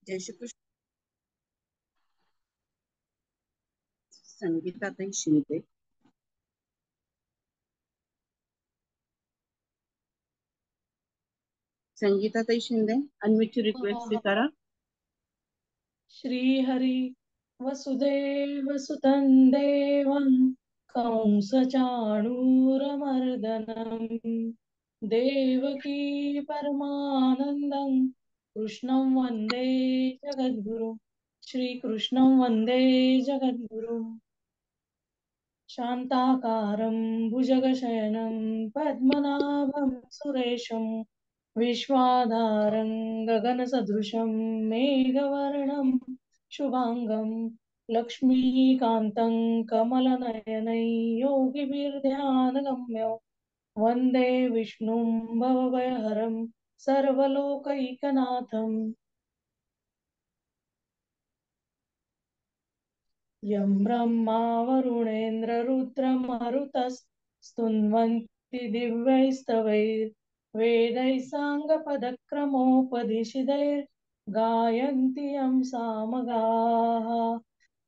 जय Shri Krishna. संगीताताई Shinde. संगीताताई Shinde, unmute request स्वीकारा. श्रीहरी वसुदेव सुतं देवं कंसचाणूरमर्दनं देवकी परमानन्दं कृष्णं वन्दे जगद्गुरुं. श्रीकृष्णं वन्दे जगद्गुरुं. शान्ताकारं भुजगशयनं पद्मनाभं सुरेशं विश्वाधारं गगनसदृशं मेघवर्णं शुभाङ्गं लक्ष्मीकान्तं कमलनयनै योगिभिर्ध्यानगम्यं वन्दे विष्णुं भवभयहरं सर्वलोकैकनाथम्. यं ब्रह्मा वरुणेन्द्ररुद्रमरुतस्तुन्वन्ति दिव्यैस्तवैर्वेदैः साङ्गपदक्रमोपदिशिदैर्गायन्ति यं सामगाः.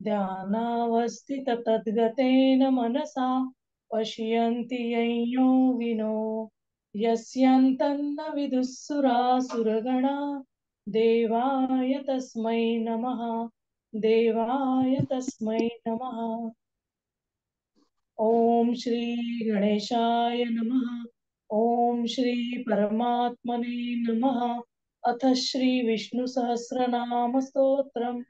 ध्यानावस्थिततद्गतेन मनसा पश्यन्ति यं योगिनो यस्यान्तन्न विदुःसुरासुरगणा. देवाय तस्मै नमः. देवाय तस्मै नमः. ओम श्री गणेशाय नमः. ओम श्री परमात्मने नमः. अथ श्री विष्णु सहस्रनाम स्तोत्रम्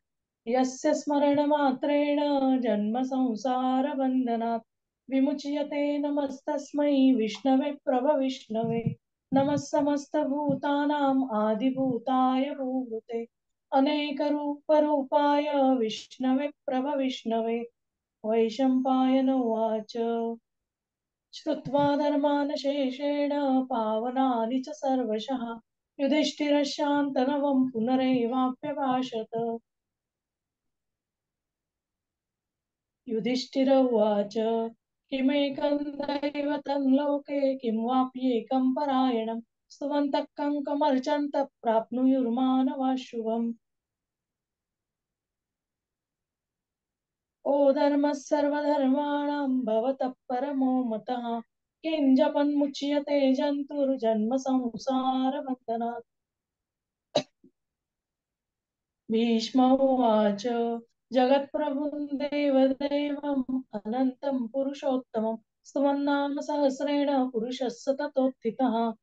यस्य स्मरणमात्रेण जन्म संसार बन्धनात् विमुच्यते. नमस्तस्मै विष्णवे प्रभविष्णवे. नमः समस्तभूतानाम् आदिभूताय भूभृते अनेकरूपरूपाय विष्णवे प्रभविष्णवे. वैशम्पायन उवाच श्रुत्वा धर्मान् शेषेण पावनानि च सर्वशः युधिष्ठिरशान्तनवं पुनरेवाप्यभाषत. युधिष्ठिर उवाच किमेकं दैवतं लोके किं वाप्येकं परायणं स्तुवन्तः कङ्कमर्चन्तः प्राप्नुयुर्मानवाः शुभम्. ओ धर्मः सर्वधर्माणां भवतः परमो मतः किं जपन्मुच्यते जन्तुर्जन्म संसारबन्धनात्. भीष्म उवाच जगत्प्रभुं देवदेवम् अनन्तं पुरुषोत्तमं स्तुवन्नाम सहस्रेण पुरुषः सततोत्थितः.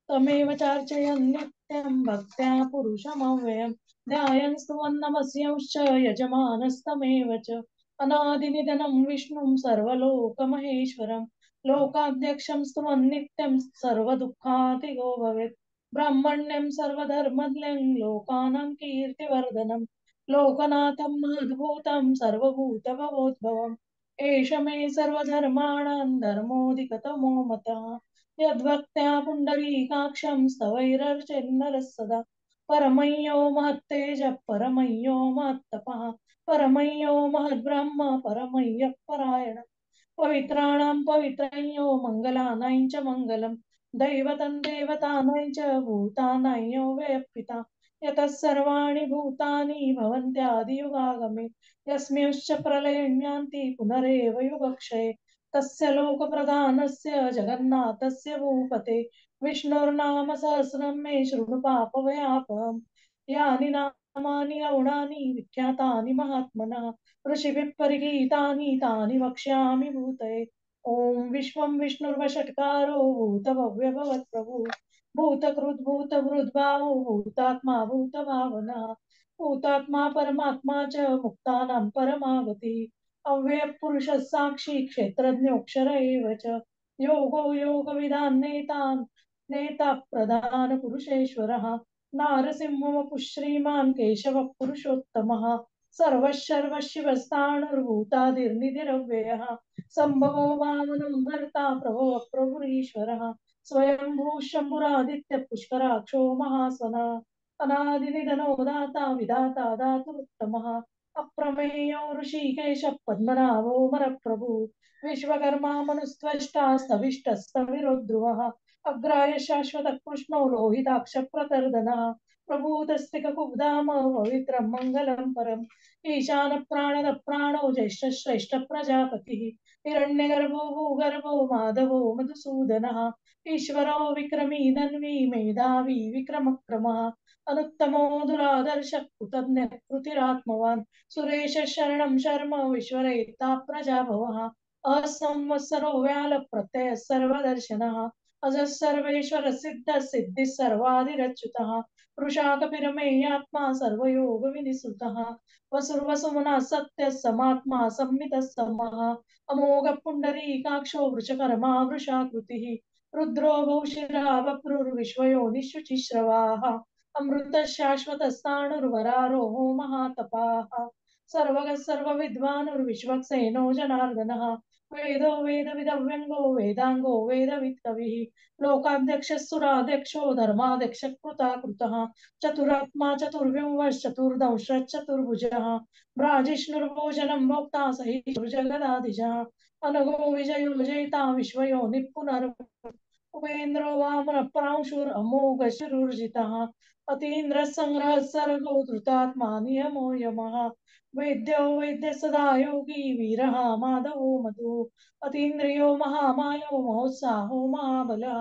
तमेव चार्चयन् नित्यं भक्त्या पुरुषमव्ययम् ध्यायन् स्तुवन्नमस्यांश्च यजमानस्तमेव च. अनादिनिधनं विष्णुं सर्वलोकमहेश्वरं लोकाध्यक्षं स्तुवन् नित्यं सर्वदुःखातिगो भवेत्. ब्राह्मण्यं सर्वधर्मज्ञं लोकानां कीर्तिवर्धनं लोकनाथं महद्भूतं सर्वभूतभवोद्भवम्. एष मे सर्वधर्माणां धर्मोऽधिकतमो मतः यद्भक्त्या पुण्डरीकाक्षं स्तवैरर्चेन्नरः सदा. परमय्यो महत्तेजः परमय्यो महत्तपः परमय्यो महद्ब्रह्म परमय्यः परायण. पवित्राणां पवित्रयो मङ्गलानां च मङ्गलं दैवतं देवतानां च भूतानां यो व्यपिता. यतः सर्वाणि भूतानि भवन्त्यादियुगागमे यस्मिंश्च प्रलयं पुनरेव युगक्षये तस्य लोकप्रधानस्य जगन्नाथस्य भूपते विष्णोर्नाम सहस्रं मे शृणु पापभयापहम्. यानि नामानि गौणानि विख्यातानि महात्मनः ऋषिभिः परिगीतानि तानि वक्ष्यामि भूतये. ॐ विश्वं विष्णुर्वषट्कारो भूतभव्यभवत्प्रभु भूतकृद् भूतभृद्भावो भूतात्मा भूतभावनः भूतात्मा परमात्मा च मुक्तानां परमागतिः अव्ययपुरुषः साक्षी क्षेत्रज्ञोऽक्षर एव च. योगो योगविदां नेता प्रधान पुरुषेश्वरः नारसिंहवपुः श्रीमान् केशवः पुरुषोत्तमः सर्वशर्वशिवस्ताणुर्भूतादिर्निधिरव्ययः सम्भवो वामनं भर्ता प्रभवः प्रभुरीश्वरः स्वयंभू शम्भुरादित्य पुष्कराक्षो महासनः अनादिनिधनो दाता विधाता धातुरुत्तमः अप्रमेयो ऋषिकेश पद्मनाभो मरप्रभु विश्वकर्मा मनुस्त्वष्टा स्तविष्टस्तविरो ध्रुवः अग्राय शाश्वत कृष्णो लोहिताक्ष प्रतर्दनः प्रभूतस्तिककुब्धाम पवित्रं मङ्गलं परम् ईशान प्राणद प्राणो ज्येष्ठ श्रेष्ठ प्रजापतिः हिरण्यगर्भो भूगर्भो माधवो मधुसूदनः ईश्वरो विक्रमी धन्वी मेधावी विक्रमक्रमः अनुत्तमो दुरादर्श कृतज्ञ कृतिरात्मवान् सुरेश शरणं शर्म विश्वरेता प्रजाभवः असंवत्सरो व्याल प्रत्यय सर्वदर्शनः अजः सर्वेश्वर सिद्ध सिद्धि सर्वादिरच्युतः वृषाकपिरमेयात्मा सर्वयोग विनिसृतः वसुर्वसुमना सत्य समात्मा संमितः समः अमोघ पुण्डरीकाक्षो वृषकर्मा वृषाकृतिः रुद्रो बहुशिरा वप्रुर्विश्वयोनिशुचिश्रवाः अमृत शाश्वत स्थाणुर्वरारोहो महातपाः सर्वगः सर्वविद्वानुर्विश्वक्सेनो जनार्दनः वेदो वेदविदव्यङ्गो वेदाङ्गो वेदवित् कविः लोकाध्यक्षः सुराध्यक्षो धर्माध्यक्ष कृताकृतः चतुरात्मा चतुर्व्युंवश्चतुर्दंश्चतुर्भुजः भ्राजिष्णुर्भोजनं भोक्ता सहिष्णुर्जगदाधिजः अनघो विजयो जयिता विश्वयोनिः उपेन्द्रो वामन प्रांशुरमोघ शिरुर्जितः अतीन्द्र संग्रह सर्गो धृतात्मा नियमो यमः वेद्यो वैद्य सदा योगी वीरः माधवो मधु अतीन्द्रियो महामायो महोत्साहो महाबलः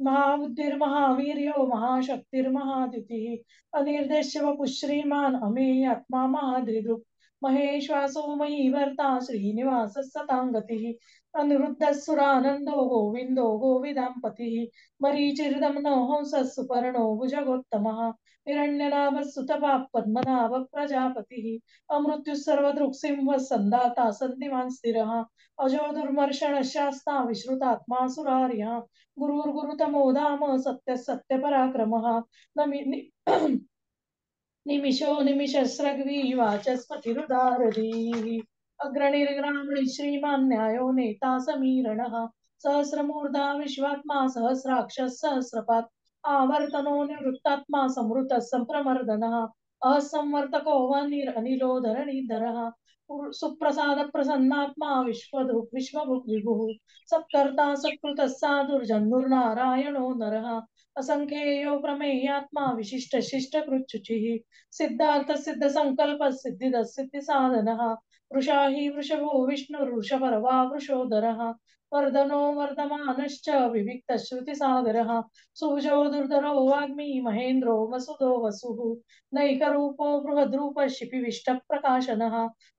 महाबुद्धिर्महावीर्यो महाशक्तिर्महाद्युतिः अनिर्देश्य वपुः श्रीमान् अमेयात्मा महादृदुः महेश्वासो मयि वर्ता श्रीनिवासः सतां गतिः अनिरुद्धसुरानन्दो गोविन्दो गोविदाम्पतिः मरीचिर्दमनो हंसः सुपर्णो भुजगोत्तमः हिरण्यनाभः सुतपा पद्मनाभ प्रजापतिः अमृत्युः सर्वदृक्सिंह सन्दाता सन्धिमान् स्थिरः अजो दुर्मर्षण शास्ता विश्रुतात्मा सुरार्यः गुरुर्गुरुतमो धाम सत्य सत्य पराक्रमः निमिषो निमिषस्रग्वी वाचस्पतिरुदारधीः अग्रणिर्ग्रामणि श्रीमान् न्यायो नेता समीरणः सहस्रमूर्धा विश्वात्मा सहस्राक्षः सहस्रपात् आवर्तनो निवृत्तात्मा संवृतः सम्प्रमर्दनः असंवर्तको वनिरनिलो धरणीधरः सुप्रसाद प्रसन्नात्मा विश्वदृक् विश्वभुक् विभुः सत्कर्ता सत्कृतः साधुर्जन्मुर्नारायणो नरः असंख्येयो प्रमेयात्मा विशिष्ट शिष्ट कृच्छुचिः सिद्धार्थ सिद्ध संकल्प सिद्धिद सिद्धि साधनः वृषा हि वृषभो विष्णुर्वृषपर्वा वृषोदरः वर्धनो वर्धमानश्च विविक्त श्रुति सागरः सुभुजो दुर्धरो वाग्मी महेन्द्रो वसुदो वसुः नैकरूपो बृहद्रूप शिपिविष्ट प्रकाशनः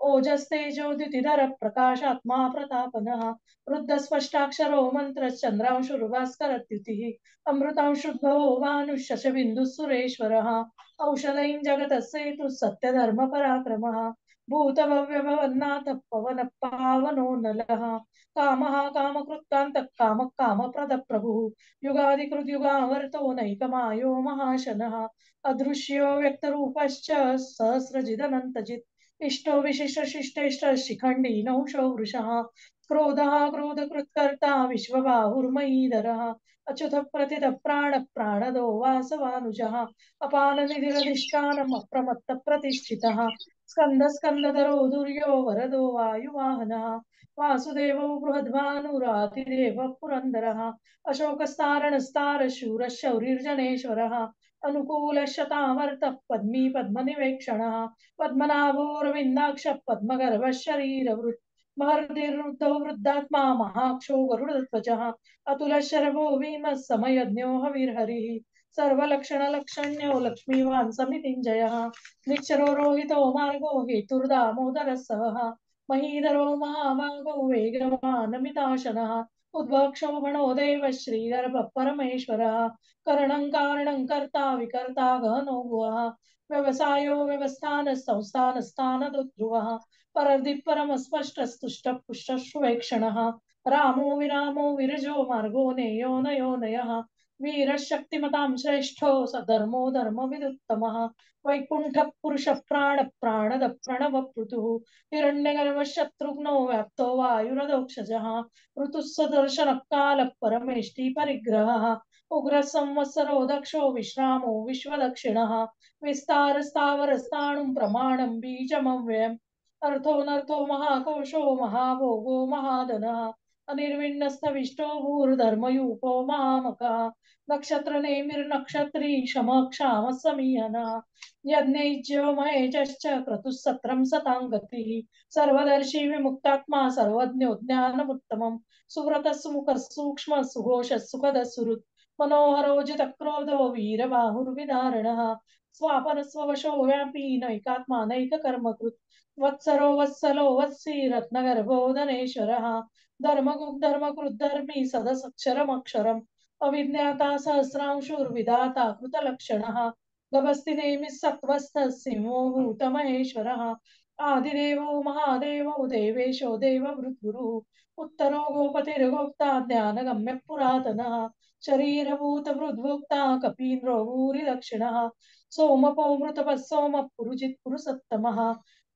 ओजस्तेजो द्युतिधर प्रकाशात्मा प्रतापनः रुद्रस्पष्टाक्षरो मन्त्रश्चन्द्रांशुर्भास्करद्युतिः अमृतांशुद्भवो भानुः सुरेश्वरः औषधैं जगतः सेतुः सत्यधर्म पराक्रमः भूतभव्यभवन्नाथ पवन पावनो नलः कामः कामकृत्कान्तः कामः कामप्रद प्रभुः युगादिकृत युगावर्तो नैकमायो महाशनः अदृश्यो व्यक्तरूपश्च सहस्रजिदनन्तजित् इष्टो विशिष्ट शिष्टेष्ट शिखण्डी नौषो वृषः क्रोधः क्रोधकृत्कर्ता विश्वबाहुर्मयीधरः अच्युत प्रतिद प्राण प्राणदो वासवानुजः अपान निधिरधिष्ठानम् अप्रमत्त प्रतिष्ठितः स्कंद स्कंदधरो दुर्यो वरदो वायुवाहनः वासुदेवो बृहद्भानुरातिदेवः पुरन्दरः अशोकस्तारणस्तार शूरः शौरिर्जनेश्वरः अनुकूलशतावर्तः पद्मी पद्मनिवेक्षणः पद्मनाभोरविन्दाक्ष पद्मगर्भः शरीरवृत् महर्दिरुद्धो वृद्धात्मा महाक्षो गरुडध्वजः अतुलशरभो भीमः समयज्ञो हविर्हरिः सर्वलक्षणलक्षण्यो लक्ष्मीवान् समितिञ्जयः निक्षरो रोहितो मार्गो हेतुर्दामोदरः सवः महीधरो महाभागो वेगवानमिताशनः उद्भक्षो गणो देव श्रीगर्भ परमेश्वरः करणं कारणं कर्ता विकर्ता गहनो भुवः व्यवसायो व्यवस्थान संस्थान स्थानदुध्रुवः परदि परमस्पष्टस्तुष्ट पुष्टश्रुवेक्षणः रामो विरामो विरजो मार्गो नेयो नयो नयः वीरशक्तिमतां श्रेष्ठो स धर्मो धर्मविदुत्तमः वैकुण्ठ पुरुष प्राण प्राणद प्रणव पृथुः हिरण्यगर्भ शत्रुघ्नो व्याप्तो वायुरधोक्षजः ऋतुः सदर्शन काल परमेष्टि परिग्रहः उग्र संवत्सरो दक्षो विश्रामो विश्वदक्षिणः विस्तार स्थावर स्थाणुं प्रमाणं बीजमव्ययम् अर्थो महाकोशो महाभोगो महाधनः अनिर्विण्णस्तविष्टो भूर्धर्मयूपो महामकः नक्षत्र नेमिर्नक्षत्री क्षम समीहनः यज्ञैज्यमहेजश्च क्रतुः सत्रं सतां गतिः सर्वदर्शी विमुक्तात्मा सर्वज्ञो ज्ञानमुत्तमम् सुव्रतः सुमुखः सूक्ष्मः सुघोषः सुखदः सुहृत् मनोहरो जितक्रोधो वीरबाहुर्विदारणः स्वापन स्ववशो व्यापी नैकात्मा नैककर्मकृत् वत्सरो वत्सलो वत्सी रत्नगर्भो धनेश्वरः धर्मकृद्धर्मी सदसक्षरमक्षरम् अविज्ञाता सहस्रांशुर्विधाता कृतलक्षणः गभस्ति नेमिः सत्त्वस्थः सिंहो भूतमहेश्वरः आदिदेवो महादेवो देवेशो देवभृद्गुरुः उत्तरो गोपतिर्गोप्ता ज्ञानगम्यः पुरातनः शरीरभूतभृद्भोक्ता कपीन्द्रो भूरिदक्षिणः सोमपो मृतपः सोमः पुरुजित् पुरुषोत्तमः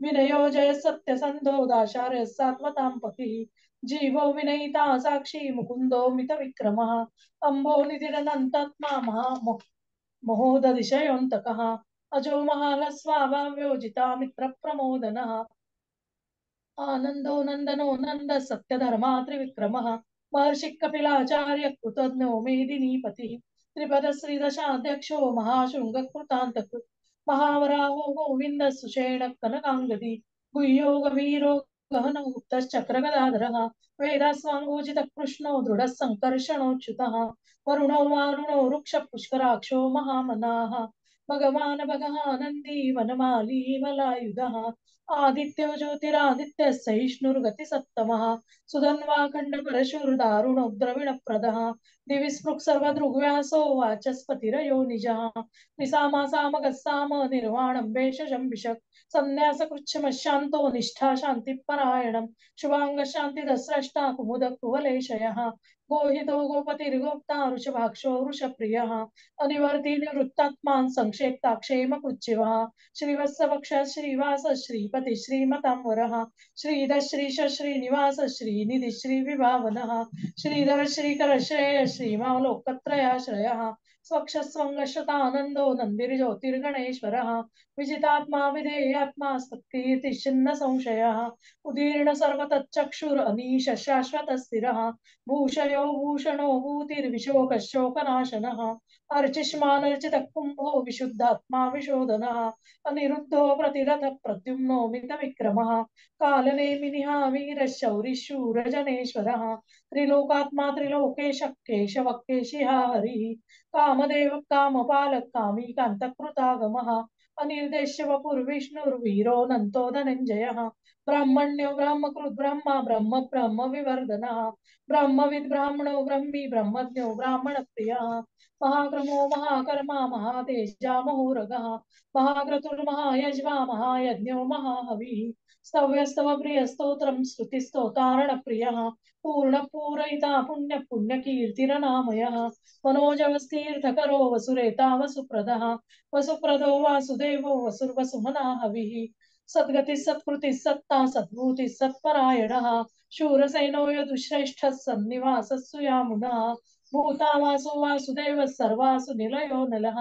विनयो जय सत्यसन्धो दाशार्यः सात्वतां पतिः जीवो विनयिता साक्षी मुकुन्दो मितविक्रमः अम्बो निधिरनन्तात्मा महोदधिशयोऽन्तकः अजो महालस्वाभाव्योजिता मित्रप्रमोदनः आनन्दो नन्दनो नन्द सत्यधर्मा त्रिविक्रमः महर्षि कपिलाचार्य कृतज्ञो मेदिनीपतिः त्रिपद श्रीदशाध्यक्षो महाशृङ्गकृतान्तकृत् महावराहो गोविन्द सुषेण कनकाङ्गदी गुह्यो गभीरो गहनो गुप्तश्चक्रगदाधरः वेदास्वाङ्गोजितः कृष्णो दृढः सङ्कर्षणोच्युतः वरुणो वारुणो वृक्षपुष्कराक्षो महामनाः भगवान् भगवानन्दी वनमाली वलायुधः आदित्यो ज्योतिरादित्य सहिष्णुर्गतिसत्तमः सुधन्वाखण्ड परशुर्दारुणो द्रविणप्रदः दिवि स्पृक् सर्वदृग्व्यासो वाचस्पतिरयो निजः निसामासामगस्साम निर्वाणं वेषजम्बिषक् सन्न्यासकृच्छ्रमशान्तो निष्ठा शान्तिपरायणम् शुभाङ्ग शान्तिदस्रष्टा कुमुद कुवलेशयः गोहितो गोपतिर्गोप्ता वृषभाक्षो वृषप्रियः अनिवर्ति निवृत्तात्मान् संक्षेप्ता क्षेमकृच्छिवः श्रीवत्सवक्ष श्रीवास श्रीपति श्रीमतां वरः श्रीधर श्रीश श्रीनिवास श्रीनिधि श्रीविभावनः श्रीधर श्रीकर श्रेय श्रीमालोकत्रयाश्रयः स्वक्षस्वङ्गशतानन्दो नन्दिर्ज्योतिर्गणेश्वरः विजितात्मा विधेयात्मा स्तकीर्तिश्चिन्न संशयः उदीर्ण सर्वतच्चक्षुरनीश शाश्वत स्थिरः भूषयो भूषणो भूतिर्विशोकशोकनाशनः अर्चिष्मानर्चित कुम्भो विशुद्धात्मा विशोधनः अनिरुद्धो प्रतिरथ प्रद्युम्नो मितविक्रमः कालनेमिनिः वीरशौरिशूरजनेश्वरः त्रिलोकात्मा त्रिलोकेश केशवः केशिः हरिः कामदेव कामपालः कामी कान्तकृतागमः अनिर्देश्य वपुर्विष्णुर्वीरोऽनन्तो धनञ्जयः ब्रह्मण्यो ब्रह्मकृत् ब्रह्मा ब्रह्म ब्रह्म विवर्धनः ब्रह्मविद् ब्राह्मणो ब्रह्मी ब्रह्मज्ञो ब्राह्मणप्रियः महाक्रमो महाकर्मा महातेजा महोरगः महाक्रतुर्महायज्वा महायज्ञो महाहविः स्तव्यस्तव प्रियस्तोत्रं स्तुतिस्तोतारणप्रियः पूर्णपूरयिता पुण्यकीर्तिरनामयः मनोजवस्तीर्थकरो वसुरेता वसुप्रदः वसुप्रदो वासुदेवो वसुर्वसुमना हविः सद्गतिः सत्कृतिः सत्ता सद्भूतिः सत्परायणः शूरसेनो यदुश्रेष्ठः सन्निवासः सुयामुनः भूतावासो वासुदेवः सर्वासु निलयो नलः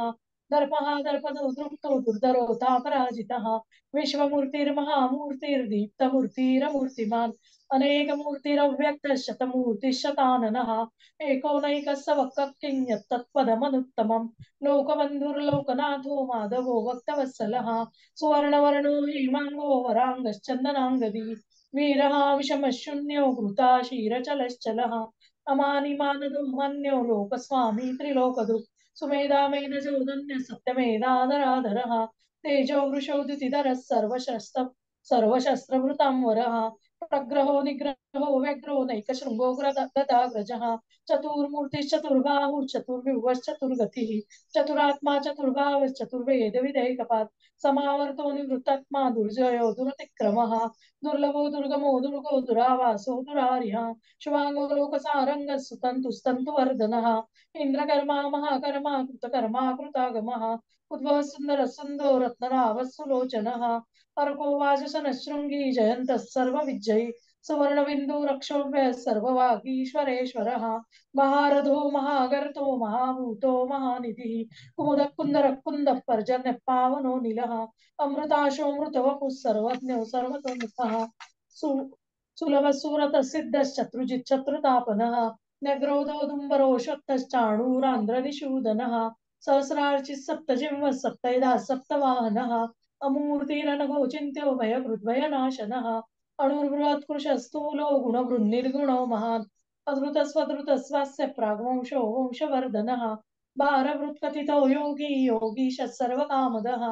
दर्पः दर्पदो दृप्तो दुर्धरो तापराजितः विश्वमूर्तिर्महामूर्तिर्दीप्तमूर्तिरमूर्तिमान् अनेकमूर्तिरव्यक्तः शतमूर्तिः एको नैकः स वक्तः किं यत्तत्पदमनुत्तमम् लोकबन्धुर्लोकनाथो माधवो भक्तवत्सलः सुवर्णवर्णो हेमाङ्गो वराङ्गश्चन्दनाङ्गदी वीरः विषमशून्यो घृता क्षीरचलश्चलः अमानिमानदो मन्यो लोकस्वामी त्रिलोकदुः सुमेधामेनजोदन्य सत्यमेधाधराधरः तेजो वृषो द्युतिधरः सर्वशस्त्रभृतां वरः प्रग्रहो निग्रहो व्यग्रो नैकशृङ्गो गदाग्रजः चतुर्मूर्तिश्चतुर्बाहुश्चतुर्व्यूहश्चतुर्गतिः चतुरात्मा चतुर्भावश्चतुर्वेदविधैकपात् समावर्तो निवृत्तात्मा दुर्जयो दुरतिक्रमः दुर्लभो दुर्गमो दुर्गो दुरावासो दुरारिः शुभांगो लोकसारङ्गः सुतन्तुस्तन्तुवर्धनः इन्द्रकर्मा महाकर्मा कृतकर्मा कृतागमः उद्भवः सुन्दरः सुन्दो रत्ननाभः सुलोचनः अर्को वाचशनशृङ्गी जयन्तः सर्वविजयी सुवर्णबिन्दु रक्षोभ्यः सर्ववागीश्वरेश्वरः महारथो महागर्तो महाभूतो महानिधिः कुमुदः कुन्दरः कुन्दः पर्जन्यः पावनो नीलः अमृताशोऽमृतवपुः सर्वज्ञो सर्वतोमुखः सुलभः सुरतः सिद्धश्चतुर्जित् शत्रुतापनः न्यग्रोधोदुम्बरोषत्तश्चाणूरान्ध्रनिषूदनः सहस्रार्चिः सप्तजिह्वः सप्तैधा सप्तवाहनः अमूर्तिरनघो चिन्त्यो भयकृद्भयनाशनः अणुर्बृहत्कृशस्थूलो गुणवृन्निर्गुणो महान् अधृतस्वधृतस्वास्य प्राग्वंशो वंशवर्धनः भारवृत्कथितो योगी योगीशः सर्वकामदः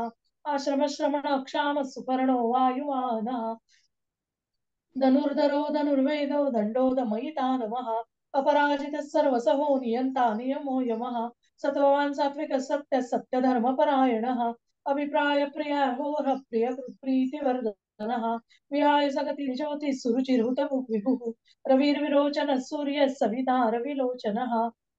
आश्रमश्रमणक्षामः सुपर्णो वायुवाहनः धनुर्धरो धनुर्वेदो दण्डो दमयितानमः अपराजितः सर्वसहो नियन्ता नियमो यमः सत्त्ववान् सात्विकः सत्यः सत्यधर्मपरायणः अभिप्राय प्रिय घोर प्रिय प्रीतिवर्धनः विहाय जगति ज्योतिः सुरुचिर्हुतमुख विभुः रविर्विरोचनः सूर्यः सविता रविलोचनः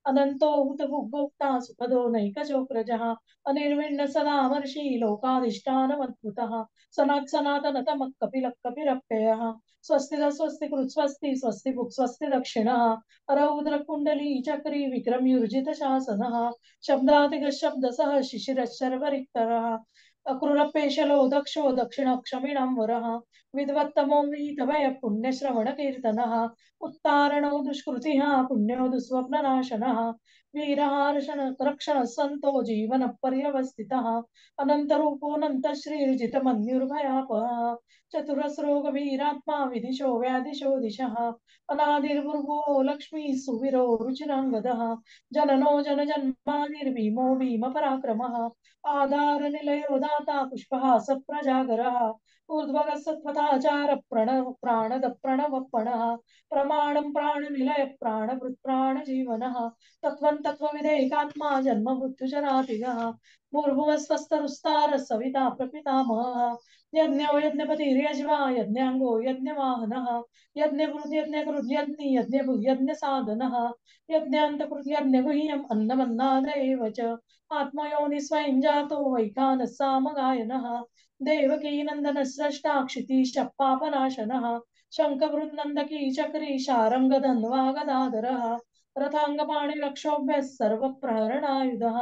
अनन्तो हुतभुग्भोक्ता सुखदो नैकचोक्रजः अनिर्विण्ण सदामर्षि लोकाधिष्ठानमद्भुतः सनातनतमः कपिलः कपिरप्ययः स्वस्ति स्वस्ति कृत् स्वस्ति स्वस्ति भुक् स्वस्ति दक्षिणः रौद्र कुंडली चक्री विक्रमयुर्जित शासनः शब्दातिग शब्दसः शिशिरशर्वरिक्तरः अक्रूरपेशलो दक्षो दक्षिण क्षमिणां वरः विद्वत्तमो वीतभय पुण्यश्रवण कीर्तनः उत्तारणो दुष्कृतिः पुण्यो दुःस्वप्ननाशनः वीरहार्षण रक्षण सन्तो जीवन पर्यवस्थितः अनन्तरूपोऽनन्त श्रीर्जितमन्युर्भयापः चतुरस्रो गभीरात्मा विदिशो व्याधिशो दिशः अनादिर्भुवो लक्ष्मी सुवीरो रुचिराङ्गदः जननो जनजन्मानिर्भीमो भीमपराक्रमः आधारनिलयो दाता पुष्पहास प्रजागरः ऊर्ध्वगः सत्त्वताचार प्राणद प्रणवपणः प्रमाणं प्राणनिलय प्राणभृत् प्राणजीवनः तत्त्वं तत्त्वविदेकात्मा जन्म मृत्युजरातिगः भूर्भुवस्वस्तरुस्तारः सविता प्रपितामहः यज्ञो यज्ञपतिर्यज्वा यज्ञाङ्गो यज्ञवाहनः यज्ञकृत् यज्ञकृत् यज्ञि यज्ञभुग् यज्ञसाधनः यज्ञान्तकृत् यज्ञगुह्यम् अन्नमन्नाद एव च आत्मयोनि स्वयं जातो वैखानः सामगायनः देवकी नन्दनः स्रष्टा क्षितीशः पापनाशनः शङ्खवृन्नन्दकी चक्री शारङ्गधन्वा गदाधरः रथाङ्गपाणिरक्षोभ्यः सर्वप्रहरणायुधः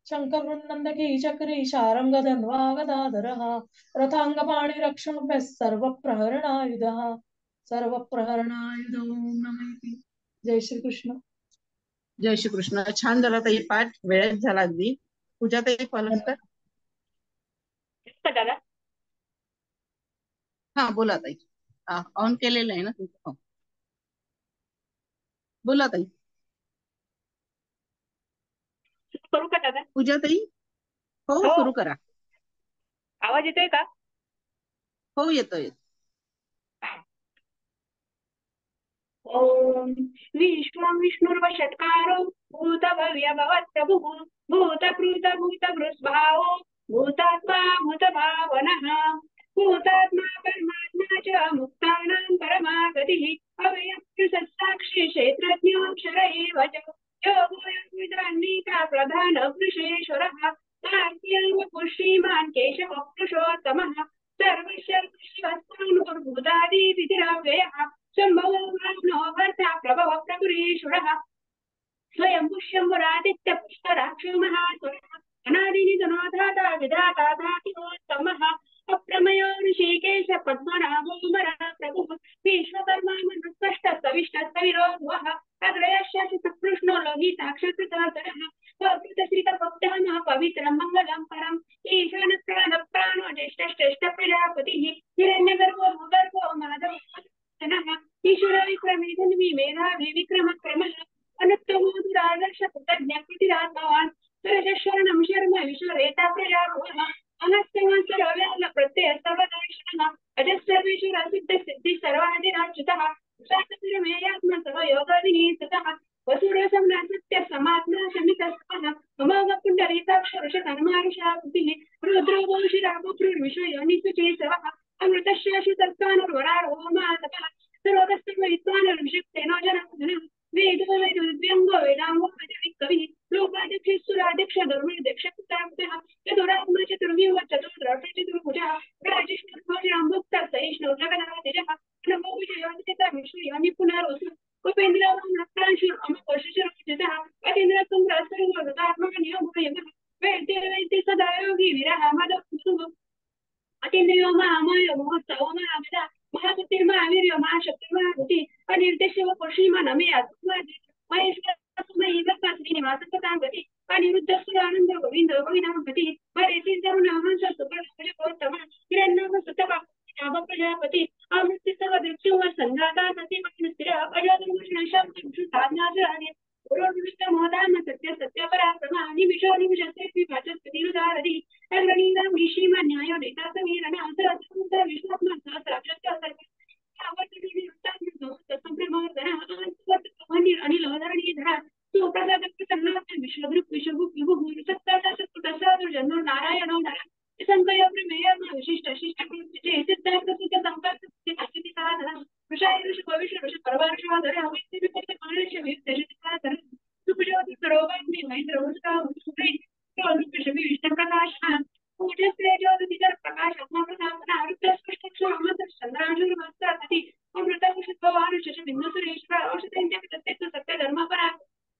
शङ्खवृन्नन्दकी चक्री शारङ्गधन्वा गदाधरः रथाङ्गपाणिरक्षोभ्यः सर्वप्रहरणायुधः सर्वप्रहरणायुधो नमः. जय श्री कृष्ण. जय श्री कृष्ण. छान झाला ताई पाठ, वेळेत झाला अगदी. पूजा ताई पलसकर. दादा हा बोला ताई. ऑन केलेलं आहे ना तुमचं. बोला ताई. करू का दादा? पूजा ताई हो सुरू करा. आवाज येतोय का? हो येतोय. ओम विश्वं विष्णुर्वषट्कारो भूत भव्य भवत्प्रभुः भूतकृत भूतभृस्भावो भूतात्मा भूतभावनः भूतात्मा परमात्मा च मुक्तानां परमागतिः अव्यक्तसत्साक्षी क्षेत्रज्ञोऽक्षर एव च योगो यद्विदान्निका प्रधानपुरुषेश्वरः तार्क्यं केशवः पुरुषोत्तमः सर्वशर्वभूतादिविधिरव्ययः शम्भो ब्रह्मणो भर्ता प्रभवः प्रभुरीश्वरः स्वयं पुष्यम्बरादित्य पुष्कराक्षो महात्मनः अनादिनिधनोधाता विधाता धातिरोत्तमः अप्रमयो ऋषिकेश पद्मनाभो मरः प्रभुः विश्वकर्मा मनुष्पष्ट सविष्ट सविरोधः अग्रयश्च कृष्णो लोहिताक्षकृतः श्रीतभक्तः पवित्रं मङ्गलं परम् ईशान प्राणो ज्येष्ठ प्रजापतिः हिरण्यगर्भो भूगर्भो माधवः ईश्वर विक्रमे धन्वी मेधावी विक्रम क्रमः अनुत्तमो दुरादर्श कृतज्ञ कृतिरात्मवान् शरणं शर्म विश्वरेता प्रजाभुवः अनस्तमस्तरव्याला प्रत्यय सर्वदर्शनः अजस्सर्वेश्वर सिद्ध सिद्धि सर्वादिराजितः शास्त्रमेयात्म सर्वयोगादिः ततः वसुरसम्ना सत्य समात्मा शमितस्पः अमोघ पुण्डरीकाक्षरुष कर्मारुषा बुद्धिः रुद्रो भूषिरापुरुर्विषयोनिसुचेतवः अमृतशाश्वतर्कानुर्वरारोहमातपः सर्वकस्तमविद्वानर्विषक्तेनो जनः वेदो वेदव्यङ्गो वेदाङ्गो वेदविकविः लोकाध्यक्षुराध्यक्ष धर्मध्यक्षकुताभ्यः चतुरात्मा चतुर्व्यूह चतुर्द्राष्ट्र चतुर्भुजः राजिष्णुर्भोजराम्भुक्तः सहिष्णुः जगन्नाथजः नमो विजयोदिता विष्णुयोनि पुनरोऽसु उपेन्द्रवरांशुर अमकोशशुरचितः अतीन्द्रतुङ्ग्रास्तरुवृतात्मकनियोगयः वैद्य वैद्य सदा योगी विरह मदः अतीन्द्रियो महामाय महोत्सवो महामदा महाशक्तिर्महावीर्यो महाशक्तिर्महाभूति अनिर्देश्य पुरुषीमानमे आत्मादि महेश्वर श्रीनिवासतांगति अनिरुद्धसुरानंद गोविंद गोविंदमपति परेसिंदरुनामंस सुप्रभुजोत्तम हिरण्यम सुतपा प्रजापति अमृत सर्वदृष्टिव संघाता सती स्थिर अजातभूषण शब्द साधनाचार्य गुरुर्विष्ट मोदान सत्य सत्य पराक्रम निमिषो निमिषस्ते वाचस्पतिरुदारति अग्रणीनां ऋषिमा न्यायो नेता समीरण अंतरसुंद विश्वात्मा सहस्राक्षस्य सर्व आवर्तनी उत्तम संप्रमोदन अनिल अधरणी धरा सुप्रसाद प्रसन्नाथ विश्वगुरु विश्वगुरु विभु सत्ता सत्पुरुष जन्म नारायणो नर संकय प्रमेय विशिष्ट शिष्ट जे सिद्धार्थ सिद्ध संकल्प स्थिति साधन विषय ऋषि भविष्य ऋषि परवार्षाधर अविद्य विपत्ति मनुष्य विद्य साधन सुप्रजोति सरोगाग्नि महेंद्र उसका सुप्रीत विश्व विष्णु प्रकाश पूज्य तेजोदि प्रकाश आत्मा प्रतापना अरुद्र स्पष्ट क्षमता चंद्रांशुर वस्त्राति अमृत पुष्पवान शश बिंदु सुरेश्वर औषधेंद्र प्रत्यक्ष सत्य धर्म परा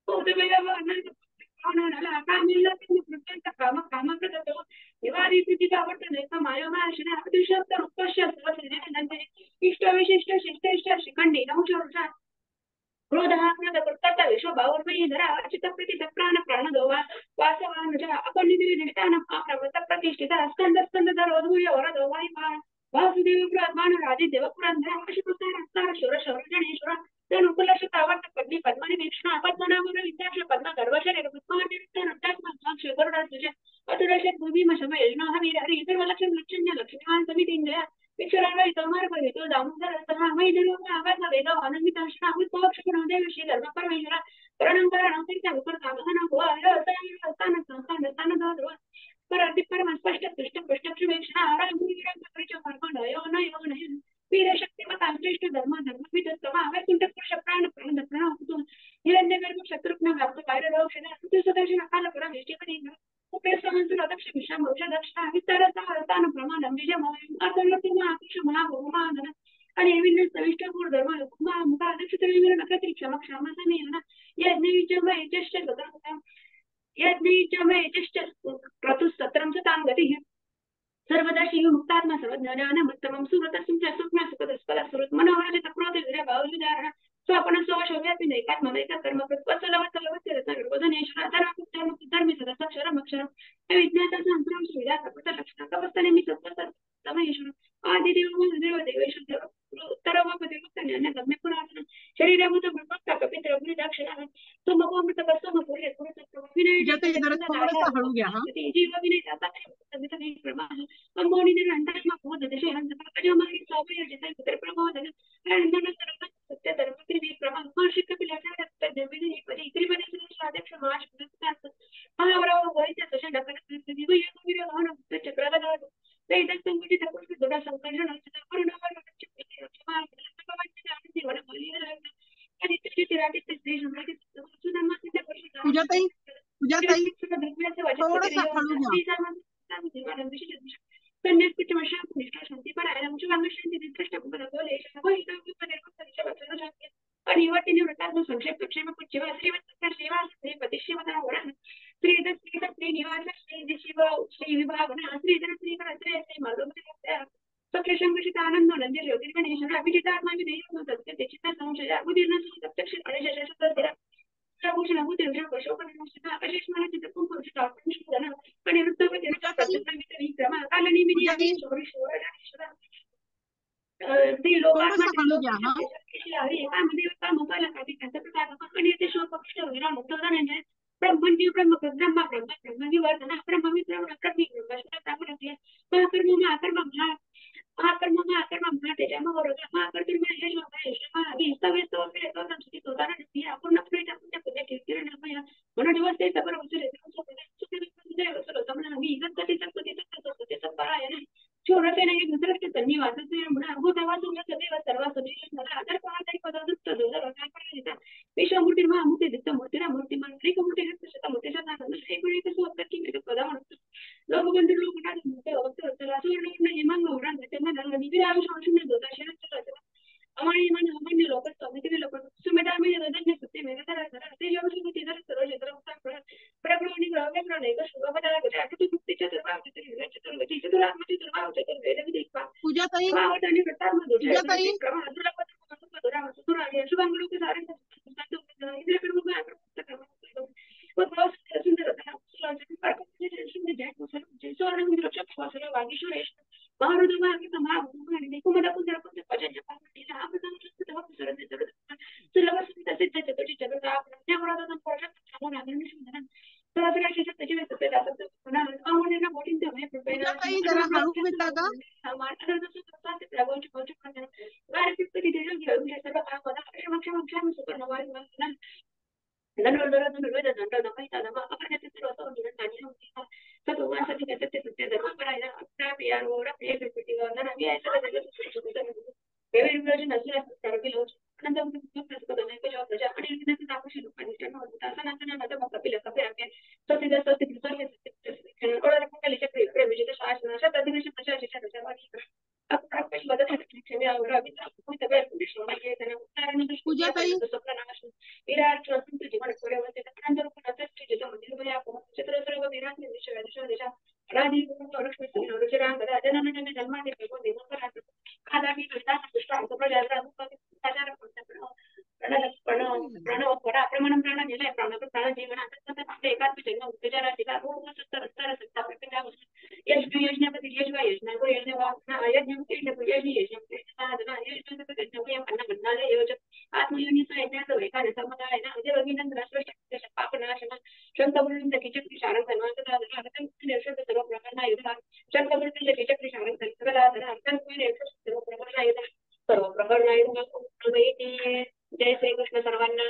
भूतवेव अनंत कामनला कामिला प्रत्यंत काम काम प्रदतो निवारी स्थिति आवर्तन मायोमाशना अतिशब्द उपश्य सर्वसिद्धि इष्ट विशिष्ट शिष्ट शिखंडी नौचोषा क्रोधात्मक कर्ता विश्व भावमयी धरा अचित प्रति प्राण प्राणदोवा वासवानुजा अपनिधि निष्ठान प्रवृत्त प्रतिष्ठिता स्कंद स्कंदधर अद्भुय वरदोवाई वासुदेव ब्रह्माण राजे देवपुरंधर अशुपुतार शूर शौर्यणेश्वर तनुकुलशतावर्त पद्मी पद्मनि वीक्षण पद्मनाभ विद्याक्ष पद्म गर्वशर पद्मानिरुद्ध नट्टात्मक शेखर तुझे अतुरशत भूमि मशम यज्ञ हवीर हरि सर्वलक्षण लक्षण्य लक्ष्मीवान समितिंजय विक्षरावै तोमार परितो दामोदर सहा मैदनो आवाज वेद आनंदित अश्रावुत पक्षण देव श्री धर्म परमेश्वर करणंकरण तीर्थ विपर साधन भो स्थान संस्थान स्थान दो परति परम स्पष्ट दृष्ट पृष्ठ वीक्षण आराम विरक्त परिचय कर्म नयो नयो नय वीर शक्ति मत श्रेष्ठ धर्म धर्म विदस्तम वैकुंठ पुरुष प्राण प्राण प्रणव हिरण्यगर्भ शत्रुघ्न व्याप्त कार्यदोषण सदर्शन काल परम इष्टिपदी उपेसमंत्र दक्ष विषम औषध दक्षिणा विस्तारतान प्रमाणम विजयमय अतर्वतिमा आकुश महाभूमानन आणि विन्न सविष्ट गुण धर्म उपमा मुखा दक्षित विवर नक्षत्री क्षम क्षम समेन यज्ञविजमय जश्च गतम यज्ञविजमय जश्च क्रतुस्तत्रम सतांगतिः सर्वदा शिव मुक्तात्मा सर्वज्ञान उत्तमं सुरतसं च सुज्ञा सुखदस्पद सुरत मनोहर तक्रोध विरह भावविदारण स्वपन स्वशोभ्यापि नैकात्म नैका कर्म प्रत्वसलवत्सलवस्य रतनर्वदनेश्वर धर्म धर्मी सदक्षरम अक्षरम विज्ञाता संप्रम श्रीदा कपट लक्षण कवस्तनेमि सत्तमहेश्वर आदिदेव देव देवेश्वर उत्तरवपदेवस्तन्य गम्य पुरातन शरीरभूत ब्रह्मता कपित्र अग्निदाक्षिणा सोमकोमृत कसम पुरे पुरत विनय जते जरा थोडंसं हळू घ्या हा जीव विनय दाता सविता प्रमाण अंबोनी ने अंतरात्मा बोध दशे हंस प्रजमारी स्वाभय जिते पुत्र प्रबोधन आनंदन सर्व सत्य धर्म त्रिवी प्रमाण महर्षि कपिलाचार्य देवी पदी त्रिपदी स्वाध्यक्ष महाश पुरस्कार महावराव वैद्य सशा डकर दिव्य वीर भवन चक्रगदा वेद संगीत पुरुष दोडा संकर्षण पूर्णवर पूजाताई पूजाताई थोडंसं हळू घ्या संक्षेप क्षेम श्री विभाग सक्षंगशित आनंद नंदी ज्योति गणेश्वर अभिजितात्मा विधेय सत्य चित्त संशय उदीर्ण प्रत्यक्ष गणेश भूषण भूषण अशोक अशेष मन चित्रकूट पुरुष आत्मनिष्ठन अनिरुद्ध विक्रम कालनिमिती शौरी शौर ब्रह्मण ब्रह्मण्य ब्रह्म ब्रह्मा ब्रह्म ब्रह्मविवर्धन ब्रह्ममित्र ब्रह्मी ब्रह्मष्ट ब्रह्मणस्य महाकर्म महाकर्म महाकर्म महाकर्म महातेज महारोग महाकर्तृ महेश महेश महावीस्तवे स्तोत्रे स्तोत्रम स्तुति स्तोतारण्य अपूर्ण प्रेत पुण्य पुण्य कीर्तिर्नमय मनोदिवसे सबर उचरे शूरसेने दुसरस्य तन्निवासस्य भूतवासुदेव सर्वसुदेव आदर पाहता पददुक्त दुर्गा विश्वमूर्ती महामूर्ती दित्तमूर्तीला मूर्तिमंत्रिकमूर्ती शतमूर्ती शतानंद एकूण स्वतःची पदा लोकबंधू लोकनाथ मूर्ती अवतर सुवर्ण हेमांग गौरांग चंद्र निविराम शून्य दोषाशय अमानी मन अमान्य लोक समिती लोक सुमेधामी नदन्य सत्य मेघधरा ते योगसुमती धर सर्व क्षेत्र प्रगृहणी ग्रहवे प्रणय शुभपदाला गते आठवतो मुक्तीच्या दरबारात चतुर्गती चतुरात्मती दुर्भावचे तर वेद विदिक्वा पूजाताई भावतानी प्रताप पूजाताई सुराणी शुभांग लोक सारे इंद्रकडून सुंदर वागीश्वरेश महारुद्र महागीत महाभूमी कुमदा कुंदर कुंद पजन्य पावटीला आमदान सुद्धा सुलभ सिद्ध चतुर्थी चतुर्था ज्ञानवरादा संपर्क सामोर आदरणीय सुंदर सरासरी त्याची व्यवस्था दाखवतो पुन्हा आवडीने बोटिंग त्यामुळे पूजाताई जरा हळू बोलता का? पूजाताई जय श्री कृष्ण सर्वांना.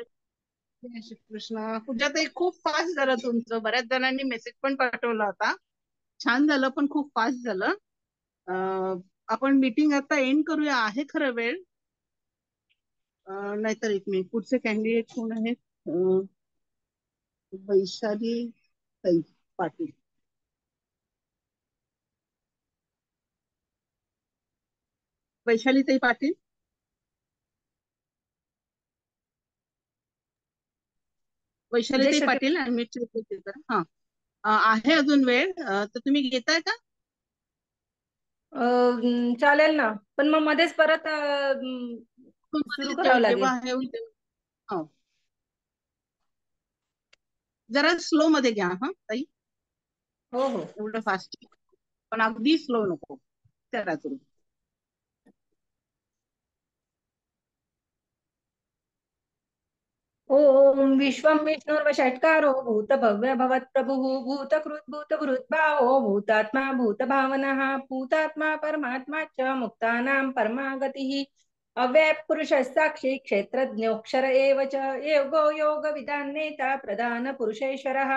जय श्री कृष्ण. पूजाताई खूप फास्ट झालं तुमचं. बऱ्याच जणांनी मेसेज पण पाठवला होता. छान झालं पण खूप फास्ट झालं. आपण मीटिंग आता एंड करूया. आहे खरं वेळ. नाहीतर एक मिनिट. पुढचे कॅन्डिडेट कोण आहेत? वैशाली ताई पाटील. वैशाली ताई पाटील. वैशाली ताई पाटील अनम्यूट करा. हा आहे अजून वेळ. तर तुम्ही घेताय का? चालेल ना, पण मग मध्येच परत सुरू करावं लागेल. जरा स्लो मध्ये घ्या. हा ताई. हो हो. एवढं फास्ट पण अगदी स्लो नको. चला सुरू. ओम विश्वं विष्णुर्वषट्कारो भूत भव्य भवत् प्रभुः भूतकृत भूतभृत भावो भूतात्मा भूतभावनः भूतात्मा परमात्मा च मुक्तानां परमागतिः अव्यय पुरुषः साक्षी क्षेत्रज्ञोऽक्षर एव च योगो योगविदां नेता प्रधान पुरुषेश्वरः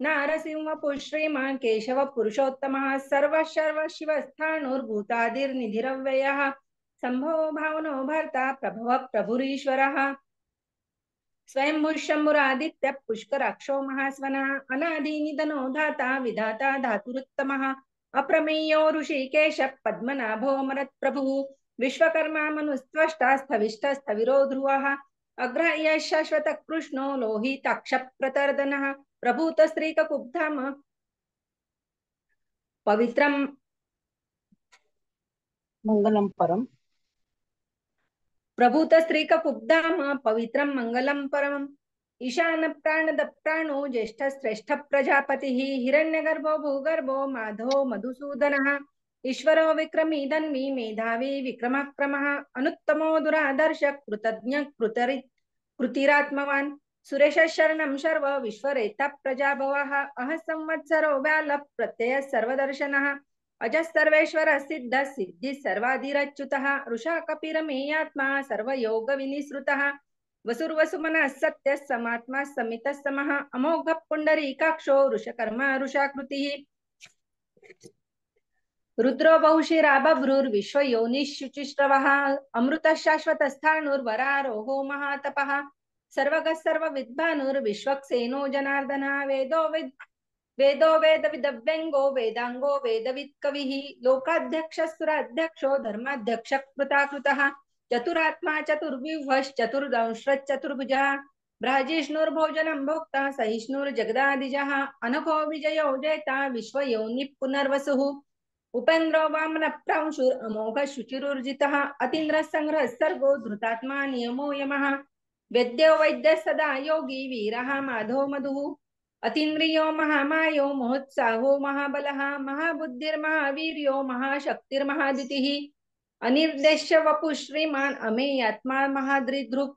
नारसिंह श्रीमान् केशव पुरुषोत्तमः सर्वशर्व शिवस्थाणुर्भूतादिर्निधिरव्ययः संभो भावनो भर्ता प्रभव प्रभुरीश्वरः स्वयंभू शंभुरादित्य पुष्कराक्षो महास्वनः अनादि निधनो धाता विधाता धातुरुत्तमः अप्रमेयो ऋषिकेश पद्मनाभो मरत्प्रभुः विश्वकर्मा मनुस्त्वष्टा स्थविष्ठ स्थविरो ध्रुवः अग्राह्य शाश्वत कृष्णो लोहिताक्ष प्रतर्दनः प्रभूत स्त्रीककुब्धाम पवित्रं मंगलम परम प्रभूत स्त्रीककुब्धाम पवित्रं मंगलम परम ईशान प्राणद प्राणो ज्येष्ठ श्रेष्ठ प्रजापतिः हिरण्यगर्भो भूगर्भो माधो मधुसूदनः ईश्वरो विक्रमी धन्वी मेधावी विक्रमक्रमः अनुत्तमो दुरादर्श कृतज्ञ कृतिरात्मवान् सुरेश शरणं शर्व विश्वरेता प्रजाभवः अह संवत्सरो व्याल प्रत्यय सर्वदर्शनः अजः सर्वेश्वर सिद्ध सिद्धि सर्वाधिरच्युतः ऋषा कपिरमेयात्मा सर्वयोग विनिसृतः वसुर्वसुमनः सत्य समात्मा समितः समः अमोघ पुंडरीकाक्षो ऋषकर्मा ऋषाकृतिः रुद्रो बहुशिरा बभ्रुर्विश्वयोनिश्शुचिश्रवः अमृतः शाश्वतस्थाणुर्वरारोहो महातपः सर्वगः सर्वविद्भानुर्विश्वक्सेनो जनार्दनः वेदो वेदविदव्यङ्गो वेदाङ्गो वेदवित् कविः लोकाध्यक्षः सुराध्यक्षो धर्माध्यक्षः कृताकृतः चतुरात्मा चतुर्विभश्चतुर्दंश्रश्चतुर्भुजः ब्राजिष्णुर्भोजनं भोक्ता सहिष्णुर्जगदादिजः अनघो विजयो जेता विश्वयोनिः पुनर्वसुः उपेन्द्रो वामन प्रांशुर अमोघ शुचिरुर्जितः अतीन्द्र संग्रह सर्गो धृतात्मा नियमो यमः वेद्यो वैद्य सदा योगी वीरः माधो मधुः अतीन्द्रियो महामायो महोत्साहो महाबलः महाबुद्धिर्महावीर्यो महाशक्तिर्महादितिः अनिर्देश्य वपु श्रीमान अमेयात्मा महादृदृक्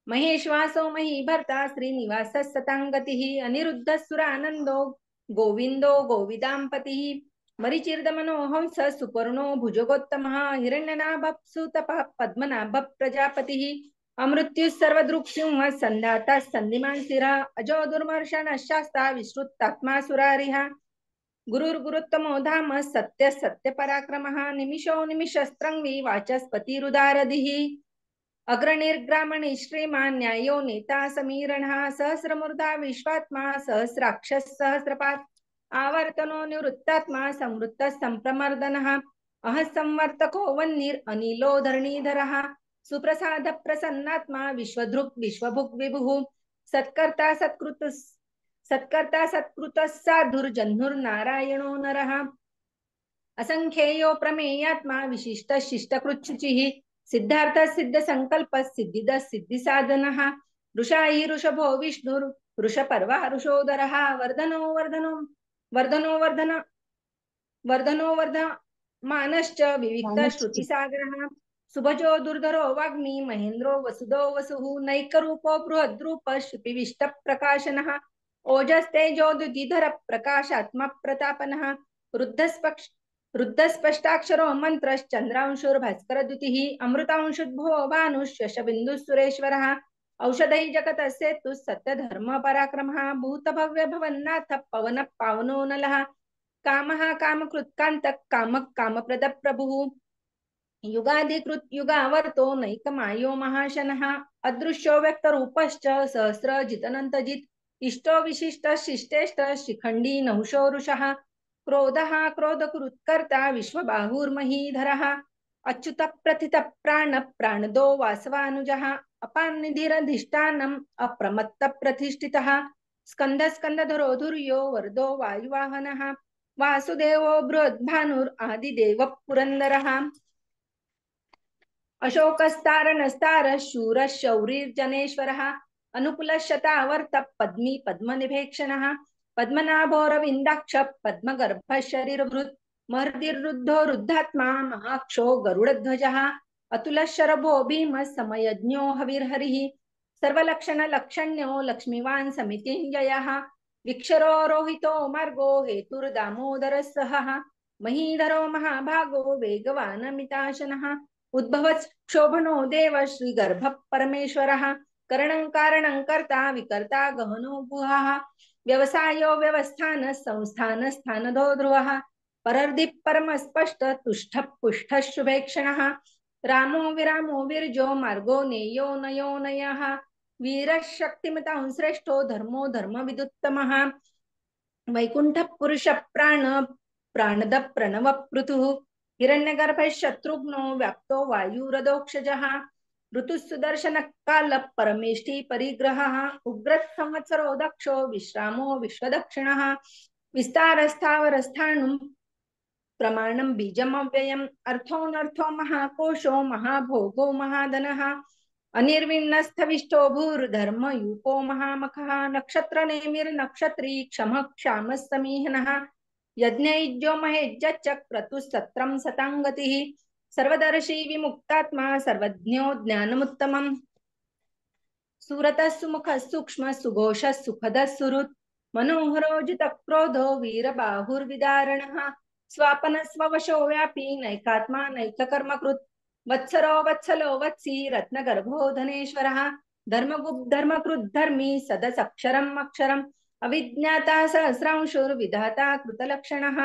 महेश्वासो महीभर्ता श्रीनिवास सतांगतिः अनिरुद्ध सुरानंदो गोविंदो गोविदांपतिः मरीचिर्दमनो हंस सुपर्णो भुजगोत्तमः हिरण्यनाभः पद्मनाभ प्रजापतिः अमृत्यु सर्वदृक्सिंह संधाता संधिमान शिरः अजो दुर्मर्शन शास्ता विश्रुतात्मा सुरारिः गुरुर्गुरुत्तमो धाम सत्य सत्य पराक्रमः निमिषो निमिषस्त्रंगी वाचस्पतिरुदारधिः अग्रनिर्ग्रामणि श्रीमान् न्यायो नेता समीरणः सहस्रमूर्धा विश्वात्मा सहस्राक्षः सहस्रपात् आवर्तनो निवृत्तात्मा संवृत्त संप्रमर्दनः अह संवर्तको वह्निर् अनिलो धरणीधरः सुप्रसाद प्रसन्नात्मा विश्वधृक् विश्वभुक् विभुः सत्कर्ता सत्कृतः साधुर्जह्नुर्नारायणो नरः असंख्येयो प्रमेयात्मा विशिष्ट शिष्टकृच्छुचिः सिद्धार्थ सिद्ध संकल्प सिद्धिद सिद्धि साधनः ऋषायि ऋषभो विष्णुर् ऋषपर्वा ऋषोदरः वर्धनो वर्धमानश्च विविक्त श्रुतिसागरः सुभजो दुर्धरो वाग्मी महेन्द्रो वसुदो वसुः नैकरूपो बृहद्रूप शिपिविष्ट प्रकाशनः ओजस्तेजो द्युतिधर प्रकाशात्मा प्रतापनः रुद्धस्पष्टाक्षरो मन्त्रश्चन्द्रांशुर्भास्करद्युतिः अमृतांशुद्भो भानुष्यशबिन्दुः सुरेश्वरः औषधै जगतस्येतु सत्यधर्म पराक्रमः भूतभव्य भवन्नाथ पवन पावनो नलः कामः कामकृत्कान्तः कामः कामप्रद प्रभुः युगाधिकृत युगावर्तो नैकमायो महाशनः अदृश्यो व्यक्तरूपश्च सहस्रजितनन्तजित् इष्टो विशिष्ट शिष्टेष्ट शिखण्डी नहुषो रुषः क्रोधः क्रोधकृत्कर्ता विश्वबाहुर्महीधरः अच्युत प्रथित प्राण प्राणदो वासवानुजः अपान्निधिरधिष्ठानम् अप्रमत्त प्रतिष्ठितः स्कंद स्कंदधरो धुर्यो वरदो वायुवाहनः वासुदेवो बृहद्भानुर् आदिदेव पुरन्दरः अशोकस्तारणस्तार शूर शौरिर्जनेश्वरः अनुकुलशतावर्त पद्मी पद्मनिभेक्षणः पद्मनाभोरविन्दाक्ष पद्मगर्भ शरीरभृत् महर्दिरुद्धो रुद्धात्मा महाक्षो गरुडध्वजः अतुलशरभो भीम समयज्ञो हविर्हरिः सर्वलक्षण लक्षण्यो लक्ष्मीवान् समितिञ्जयः विक्षरो रोहितो मार्गो हेतुर्दामोदरः सहः महीधरो महाभागो वेगवानमिताशनः उद्भवत् क्षोभनो देव श्रीगर्भ परमेश्वरः करणं कारणं कर्ता विकर्ता गहनो गुहः व्यवसायो व्यवस्थान संस्थान स्थानदो ध्रुवः परर्दि परम स्पष्ट तुष्ट पुष्ट शुभेक्षणः रामो विरामो विरजो मार्गो नेयो नयो नयः वीरः शक्तिमतां श्रेष्ठो धर्मो धर्मविदुत्तमः वैकुंठ पुरुष प्राण प्राणद प्रणव पृथुः हिरण्यगर्भः शत्रुघ्नो व्याप्तो वायुरदोक्षजः ऋतु सुदर्शन काल परमेष्टि परिग्रहः उग्र संवत्सरो दक्षो विश्रामो विश्वदक्षिणः विस्तारस्थावरस्थाणुं प्रमाणं बीजमव्ययम् अर्थोऽनर्थो महाकोशो महाभोगो महाधनः अनिर्विण्णस्थविष्टो भूर्धर्मयूपो महामखः नक्षत्रनेमिर्नक्षत्री क्षमः क्षामः समीहनः यज्ञयुज्यो महेज्यच्च क्रतुः सतांगतिः सर्वदर्शी विमुक्तात्मा सर्वज्ञो ज्ञानमुत्तमम् सुरतः सुमुखः सूक्ष्मः सुघोषः सुखदः सुहृत् मनोहरो जितक्रोधो वीरबाहुर्विदारणः स्वापनः स्ववशो व्यापी नैकात्मा नैककर्मकृत् वत्सरो वत्सलो वत्सी रत्नगर्भो धनेश्वरः धर्मकृत् धर्मी सदसक्षरम् अक्षरम् अविज्ञाता सहस्रांशुर्विधाता कृतलक्षणः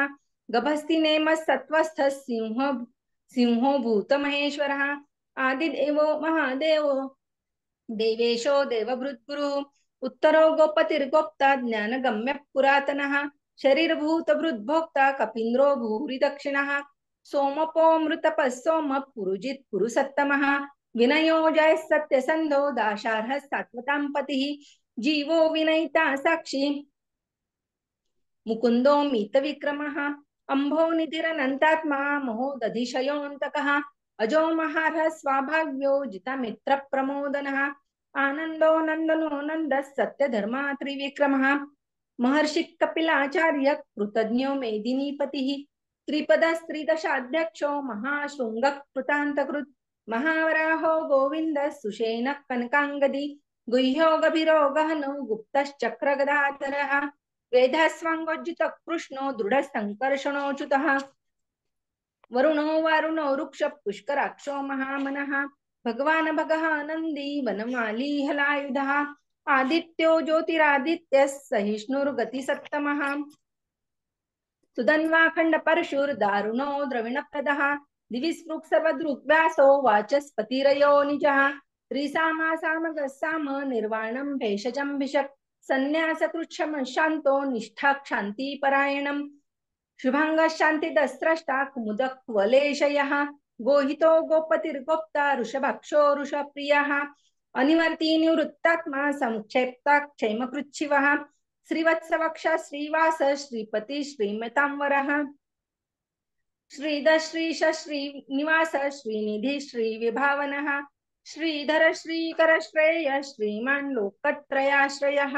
गभस्ति नेमः सत्त्वस्थः सिंहो भूतमहेश्वरः आदिदेवो महादेवो देवेशो देवभृद्गुरु उत्तरो गोपतिर्गोप्ता ज्ञानगम्य पुरातनः शरीरभूतभृद्भोक्ता कपीन्द्रो भूरि दक्षिणः सोमपो मृतपः सोम पुरुजित् पुरुसत्तमः विनयो जय सत्यसन्धो दाशार्हः सात्वतां पतिः जीवो विनयिता साक्षी मुकुन्दो मितविक्रमः अम्भो निधिरनन्तात्मा महोदधिशयोऽन्तकः अजो महारः स्वाभाव्यो जितमित्रप्रमोदनः आनन्दो नन्दनो नन्दः सत्यधर्मा त्रिविक्रमः महर्षि कपिलाचार्य कृतज्ञो मेदिनीपतिः त्रिपदस्त्रिदशाध्यक्षो महाशृङ्गः कृतान्तकृत् महावराहो गोविन्दः सुषेणः कनकाङ्गदी गुह्यो गभीरो गहनो गुप्तश्चक्रगदाधरः वेदास्वाङ्गोज्जितः कृष्णो दृढसङ्कर्षणोऽच्युतः वरुणो वारुणो वृक्ष पुष्कराक्षो महामनः भगवान् भगः नन्दी वनमाली हलायुधः आदित्यो ज्योतिरादित्यः सहिष्णुर्गतिसत्तमः सुधन्वाखण्ड परशुर्दारुणो द्रविणप्रदः दिवि स्पृक्सर्वदृग्व्यासो वाचस्पतिरयो निजः त्रिसामासामगः साम निर्वाणं भेषजं भिषक् संन्यासकृच्छम शान्तो निष्ठा क्षान्तिपरायणम् शुभांग शान्तिदस्रष्टा कुमुदः कुवलेशयः गोहितो गोपतिर्गोप्ता ऋषभक्षो ऋषप्रियः अनिवर्ती निवृत्तात्मा संक्षेप्ता क्षेमकृच्छिवः श्रीवत्सवक्ष श्रीवास श्रीपति श्रीमतांवरः श्रीधर श्रीश श्रीनिवास श्रीनिधि श्रीविभावनः श्रीधर श्रीकर श्रेय श्रीमान् लोकत्रयाश्रयः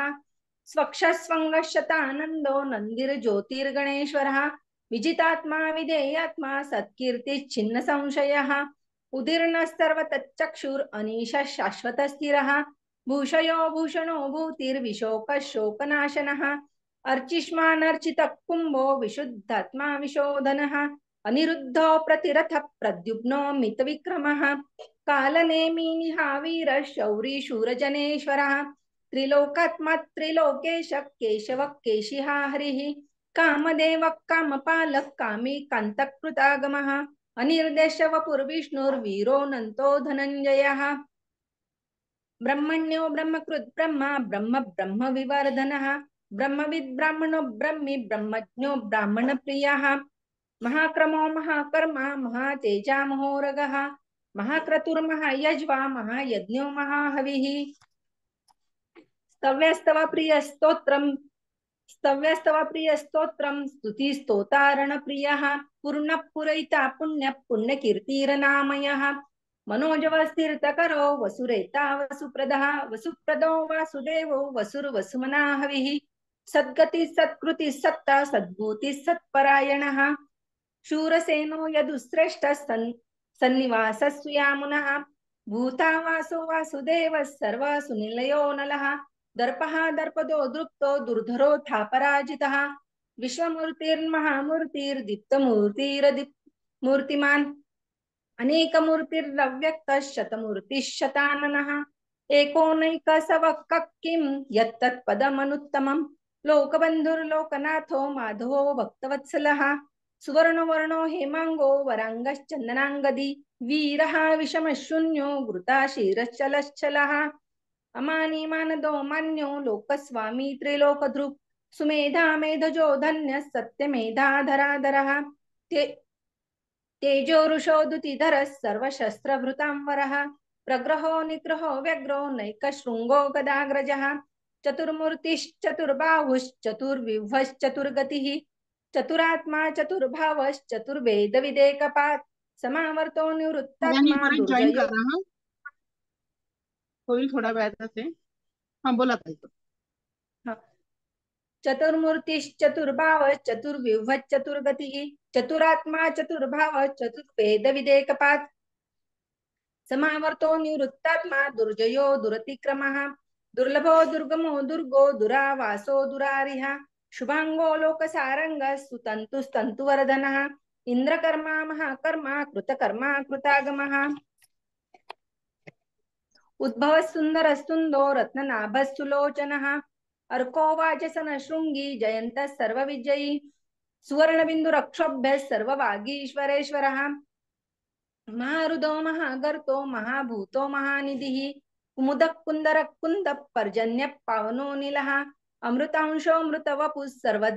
स्वक्षस्वङ्गशतानन्दो नन्दिर्ज्योतिर्गणेश्वरः विजितात्मा विधेयात्मा सत्कीर्तिच्छिन्न संशयः उदीर्णस्तर्वतच्चक्षुरनीशः शाश्वतस्थिरः भूषयो भूषणो भूतिर्विशोकः शोकनाशनः अर्चिष्मानर्चितः कुम्भो विशुद्धात्मा विशोधनः अनिरुद्धो प्रतिरथ प्रद्युम्नो मितविक्रमः कालनेमि निहावीरः शौरी शूरजनेश्वरः त्रिलोकात्मा त्रिलोकेश केशव केशिहा हरिः कामदेव कामपालः कामी कान्तकृतागमः अनिर्देश वपुर्विष्णुर्वीरोऽनन्तो धनञ्जयः ब्रह्मण्यो ब्रह्मकृत् ब्रह्मा ब्रह्म ब्रह्म विवर्धनः ब्रह्मविद् ब्राह्मणो ब्रह्मी ब्रह्मज्ञो ब्राह्मणप्रियः महाक्रमो महाकर्मा महातेजा महोरगः महाक्रतुर्महायज्वा महायज्ञो महाहविः स्तव्यस्तव प्रियस्तोत्रं स्तुतिस्तोतारणप्रियः पूर्णः पुरयिता पुण्यः पुण्यकीर्तिरनामयः मनोजवस्थिरतकरो वसुरेता वसुप्रदः वसुप्रदो वासुदेवो वसुर्वसुमना हविः सद्गति सत्कृति सत्ता सद्भूति सत्परायणः शूरसेनो यदुश्रेष्ठः सन्निवासः सुयामुनः भूतावासो वासुदेवः सर्वसुनिलयो नलः दर्पः दर्पदो दृप्तो दुर्धरो थापराजितः विश्वमूर्तिर्महामूर्तिर्दीप्तमूर्तिरदीप्तमूर्तिमान् अनेकमूर्तिरव्यक्तः शतमूर्तिः शताननः एकोनैकसवः किं यत्तत्पदमनुत्तमम् लोकबन्धुर्लोकनाथो माधवो भक्तवत्सलः सुवर्णवर्णो हेमांगो वरांगश्चन्दनांगदी वीरः विषमशून्यो वृताशीरश्चलश्चलः अमानी मानदो मान्यो लोकस्वामी त्रिलोकधृक् सुमेधा मेधजो धन्यः सत्यमेधाधराधरः तेजोरुषो दुतिधरः सर्वशस्त्रभृतांवरः प्रग्रहो निग्रहो व्यग्रो नैकशृङ्गो गदाग्रजः चतुर्मूर्तिश्चतुर्बाहुश्चतुर्विभश्चतुर्गतिः चतुरात्मा चतुर्भावश्चतुर्वेदविदेकपात् समावर्तो निवृत्तात्मा जॉईन दुर्जयो करा हा होईल थोडा वेळात असे हा बोला ताई चतुर्मूर्तिश्चतुर्भावश्चतुर्विभश्चतुर्गतिः चतुरात्मा चतुर्भावश्चतुर्वेदविदेकपात् समावर्तो निवृत्तात्मा दुर्जयो दुरतिक्रमः दुर्लभो दुर्गमो दुर्गो दुरावासो दुरारिः शुभांगो लोकसारंगः सुतंतुस्तंतुवर्धनः इंद्रकर्मा महाकर्मा कृतकर्मा कृतागमः उद्भव सुंदर सुंदो रत्ननाभ सुलोचनः अर्को वाचसन शृंगी जयंत सर्वविजयी सुवर्णबिंदु रक्षोभ्य सर्ववागीश्वरेश्वरः महारुदो महागर्तो महाभूतो महानिधिः कुमुदः कुंदरः कुंदः पर्जन्यः पावनो नीलः अमृतांशो मृतवपुः सर्व